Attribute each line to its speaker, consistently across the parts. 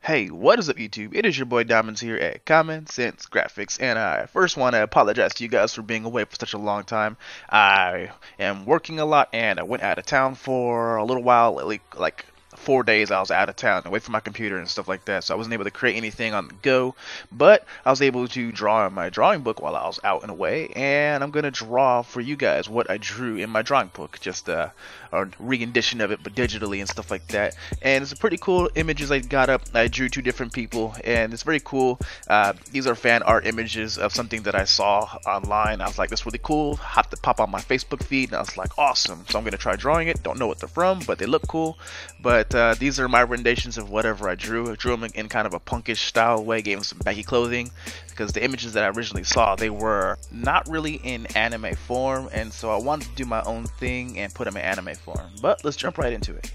Speaker 1: Hey, what is up YouTube? It is your boy Dominzs here at Common Sense Graphics, and I first want to apologize to you guys for being away for such a long time. I am working a lot, and I went out of town for a little while, like 4 days. I was out of town, away from my computer and stuff like that, so I wasn't able to create anything on the go, but I was able to draw in my drawing book while I was out and away, and I'm going to draw for you guys what I drew in my drawing book, just a rendition of it, but digitally and stuff like that. And it's a pretty cool images I got up. I drew two different people, and it's very cool. These are fan art images of something that I saw online. I was like, that's really cool. Have to pop on my Facebook feed, and I was like, awesome. So I'm going to try drawing it. Don't know what they're from, but they look cool. But these are my renditions of whatever I drew. I drew them in kind of a punkish style way, gave them some baggy clothing, because the images that I originally saw, they were not really in anime form, and so I wanted to do my own thing and put them in anime form. But let's jump right into it.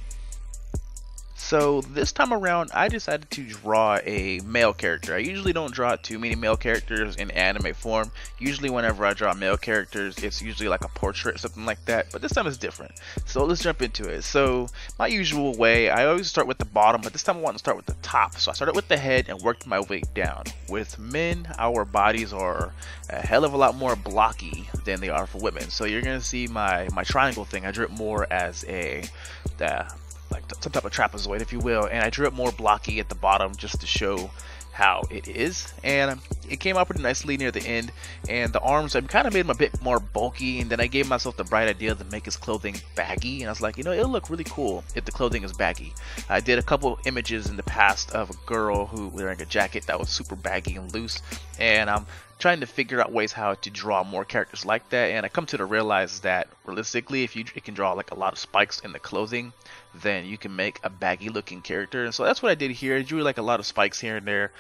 Speaker 1: So this time around, I decided to draw a male character. I usually don't draw too many male characters in anime form. Usually whenever I draw male characters, it's usually like a portrait, something like that. But this time it's different. So let's jump into it. So my usual way, I always start with the bottom, but this time I want to start with the top. So I started with the head and worked my way down. With men, our bodies are a hell of a lot more blocky than they are for women. So you're going to see my triangle thing. I drew it more as a like some type of trapezoid, if you will, and I drew it more blocky at the bottom just to show how it is, and it came out pretty nicely near the end. And the arms, I kind of made them a bit more bulky, and then I gave myself the bright idea to make his clothing baggy, and I was like, you know, it'll look really cool if the clothing is baggy. I did a couple images in the past of a girl who was wearing a jacket that was super baggy and loose, and I'm trying to figure out ways how to draw more characters like that. And I come to realize that realistically, if you can draw like a lot of spikes in the clothing, then you can make a baggy looking character. And so that's what I did here. I drew like a lot of spikes here and there,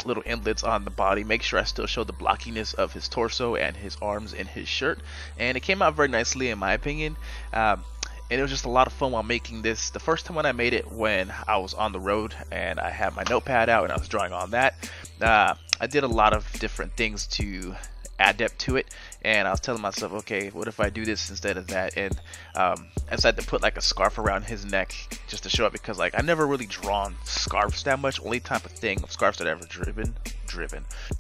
Speaker 1: little inlets on the body, make sure I still show the blockiness of his torso and his arms and his shirt, and it came out very nicely in my opinion. And it was just a lot of fun while making this. The first time when I made it, when I was on the road and I had my notepad out and I was drawing on that, I did a lot of different things to add depth to it, and I was telling myself, okay, what if I do this instead of that? And I decided to put like a scarf around his neck just to show it, because like I never really drawn scarves that much. Only type of thing of scarves that I ever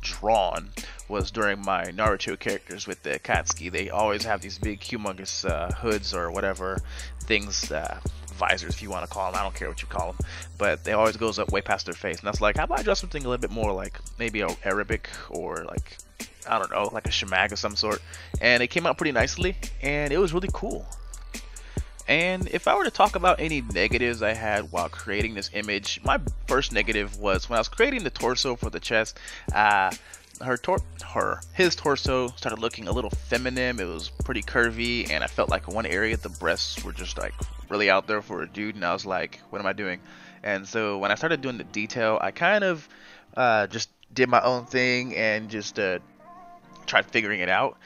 Speaker 1: drawn was during my Naruto characters with the Katsuki. They always have these big humongous hoods or whatever things, visors if you want to call them, I don't care what you call them, but they always goes up way past their face. And that's like, how about I draw something a little bit more like maybe a Arabic, or like, I don't know, like a shemag of some sort. And it came out pretty nicely, and it was really cool. And if I were to talk about any negatives I had while creating this image, my first negative was when I was creating the torso for the chest. His torso started looking a little feminine. It was pretty curvy, and I felt like one area the breasts were just like really out there for a dude, and I was like, what am I doing? And so when I started doing the detail, I kind of just did my own thing and just tried figuring it out,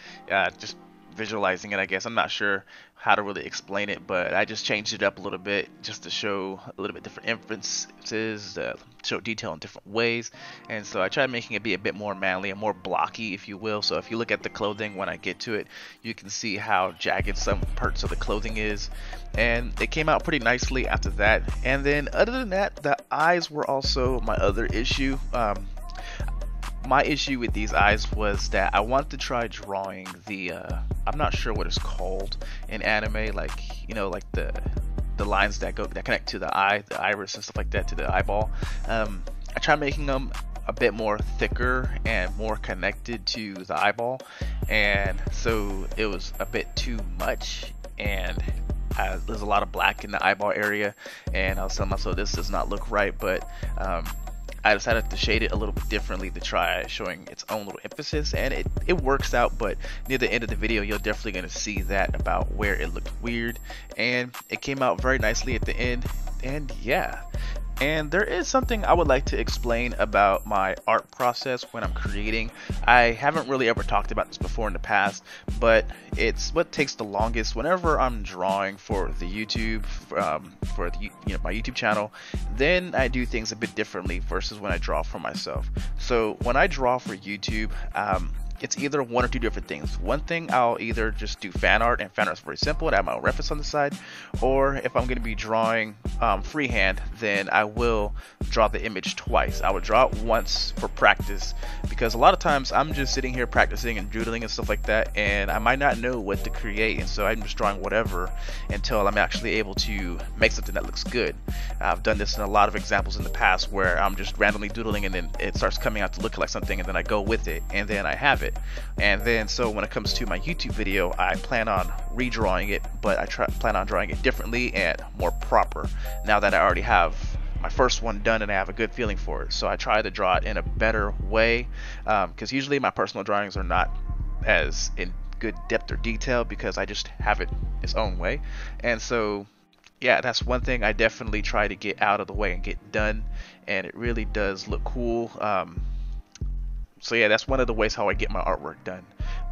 Speaker 1: just visualizing it, I guess. I'm not sure how to really explain it, but I just changed it up a little bit just to show a little bit different inferences, show detail in different ways. And so I tried making it be a bit more manly and more blocky, if you will. So if you look at the clothing when I get to it, you can see how jagged some parts of the clothing is, and it came out pretty nicely after that. And then other than that, the eyes were also my other issue. My issue with these eyes was that I wanted to try drawing the I'm not sure what it's called in anime, like, you know, like the lines that connect to the eye, the iris and stuff like that, to the eyeball. I tried making them a bit more thicker and more connected to the eyeball, and so it was a bit too much, and there's a lot of black in the eyeball area, and I was telling myself this does not look right. But I decided to shade it a little bit differently to try showing its own little emphasis, and it works out. But near the end of the video, you're definitely going to see that about where it looked weird, and it came out very nicely at the end. And yeah, and there is something I would like to explain about my art process when I'm creating. I haven't really ever talked about this before in the past, but it's what takes the longest whenever I'm drawing for the YouTube, for the, my YouTube channel. Then I do things a bit differently versus when I draw for myself. So when I draw for YouTube, it's either one or two different things. One thing, I'll either just do fan art, and fan art's very simple and I have my own reference on the side, or if I'm going to be drawing freehand, then I will draw the image twice. I would draw it once for practice, because a lot of times I'm just sitting here practicing and doodling and stuff like that, and I might not know what to create, and so I'm just drawing whatever until I'm actually able to make something that looks good. I've done this in a lot of examples in the past where I'm just randomly doodling and then it starts coming out to look like something, and then I go with it and then I have it. And then so when it comes to my YouTube video, I plan on redrawing it, but I plan on drawing it differently and more proper now that I already have my first one done and I have a good feeling for it. So I try to draw it in a better way, because usually my personal drawings are not as in good depth or detail because I just have it its own way. And so yeah, that's one thing I definitely try to get out of the way and get done, and it really does look cool. So yeah, that's one of the ways how I get my artwork done.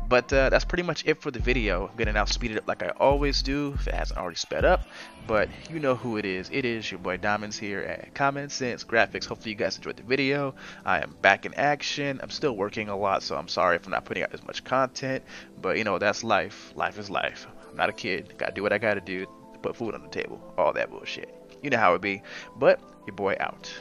Speaker 1: But that's pretty much it for the video. I'm gonna now speed it up like I always do if it hasn't already sped up. But you know who it is. It is your boy Dominzs here at Common Sense Graphics. Hopefully you guys enjoyed the video. I am back in action. I'm still working a lot, so I'm sorry if I'm not putting out as much content. But you know, that's life. Life is life. I'm not a kid. Gotta do what I gotta do to put food on the table. All that bullshit. You know how it be. But your boy out.